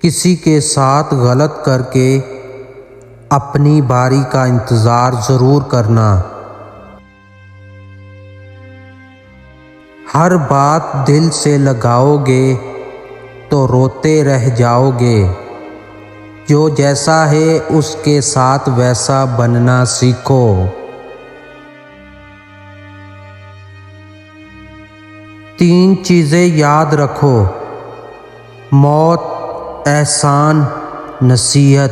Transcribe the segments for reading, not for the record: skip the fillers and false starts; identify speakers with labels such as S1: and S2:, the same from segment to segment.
S1: کسی کے ساتھ غلط کر کے اپنی باری کا انتظار ضرور کرنا۔ ہر بات دل سے لگاؤ گے تو روتے رہ جاؤ گے۔ جو جیسا ہے اس کے ساتھ ویسا بننا سیکھو۔ تین چیزیں یاد رکھو: موت، احسان، نصیحت۔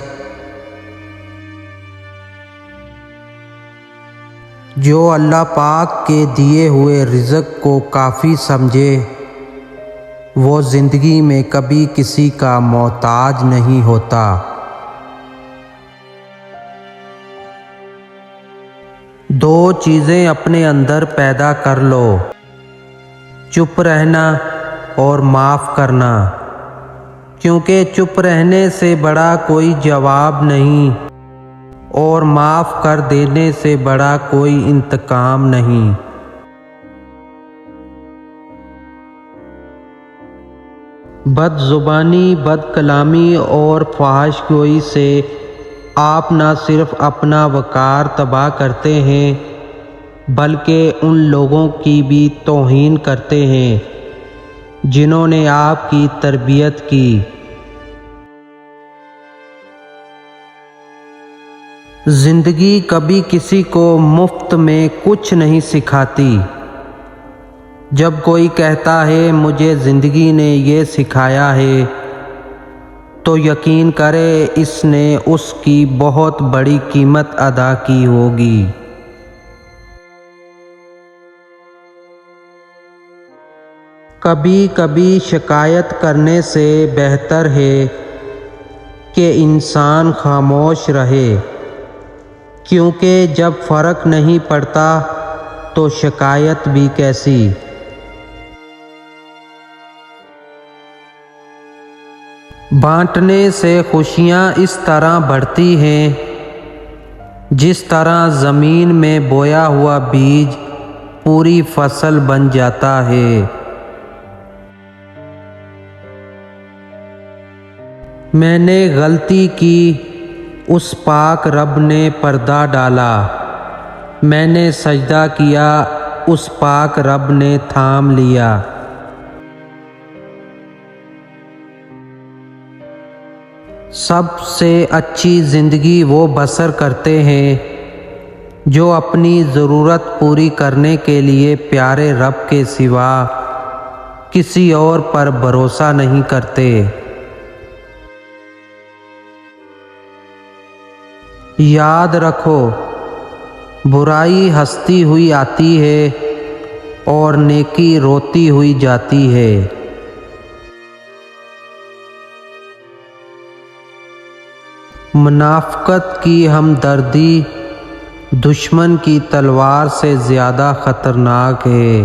S1: جو اللہ پاک کے دیے ہوئے رزق کو کافی سمجھے وہ زندگی میں کبھی کسی کا محتاج نہیں ہوتا۔ دو چیزیں اپنے اندر پیدا کر لو: چپ رہنا اور معاف کرنا، کیونکہ چپ رہنے سے بڑا کوئی جواب نہیں اور معاف کر دینے سے بڑا کوئی انتقام نہیں۔ بد زبانی، بد کلامی اور فحش گوئی سے آپ نہ صرف اپنا وقار تباہ کرتے ہیں بلکہ ان لوگوں کی بھی توہین کرتے ہیں جنہوں نے آپ کی تربیت کی۔ زندگی کبھی کسی کو مفت میں کچھ نہیں سکھاتی۔ جب کوئی کہتا ہے مجھے زندگی نے یہ سکھایا ہے تو یقین کرے اس نے اس کی بہت بڑی قیمت ادا کی ہوگی۔ کبھی کبھی شکایت کرنے سے بہتر ہے کہ انسان خاموش رہے، کیونکہ جب فرق نہیں پڑتا تو شکایت بھی کیسی۔ بانٹنے سے خوشیاں اس طرح بڑھتی ہیں جس طرح زمین میں بویا ہوا بیج پوری فصل بن جاتا ہے۔ میں نے غلطی کی، اس پاک رب نے پردہ ڈالا۔ میں نے سجدہ کیا، اس پاک رب نے تھام لیا۔ سب سے اچھی زندگی وہ بسر کرتے ہیں جو اپنی ضرورت پوری کرنے کے لیے پیارے رب کے سوا کسی اور پر بھروسہ نہیں کرتے۔ یاد رکھو، برائی ہنستی ہوئی آتی ہے اور نیکی روتی ہوئی جاتی ہے۔ منافقت کی ہمدردی دشمن کی تلوار سے زیادہ خطرناک ہے۔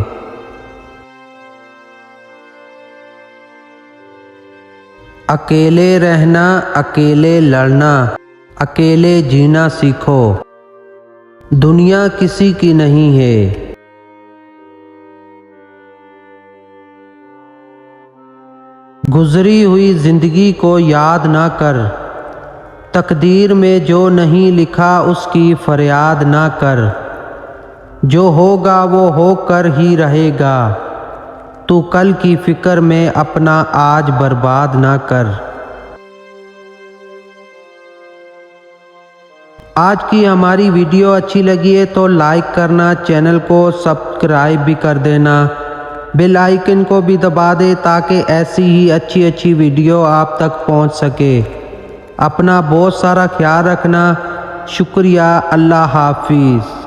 S1: اکیلے رہنا، اکیلے لڑنا، اکیلے جینا سیکھو۔ دنیا کسی کی نہیں ہے۔ گزری ہوئی زندگی کو یاد نہ کر، تقدیر میں جو نہیں لکھا اس کی فریاد نہ کر۔ جو ہوگا وہ ہو کر ہی رہے گا، تو کل کی فکر میں اپنا آج برباد نہ کر۔ آج کی ہماری ویڈیو اچھی لگی ہے تو لائک کرنا، چینل کو سبسکرائب بھی کر دینا، بیل آئیکن کو بھی دبا دے تاکہ ایسی ہی اچھی ویڈیو آپ تک پہنچ سکے۔ اپنا بہت سارا خیال رکھنا۔ شکریہ۔ اللہ حافظ۔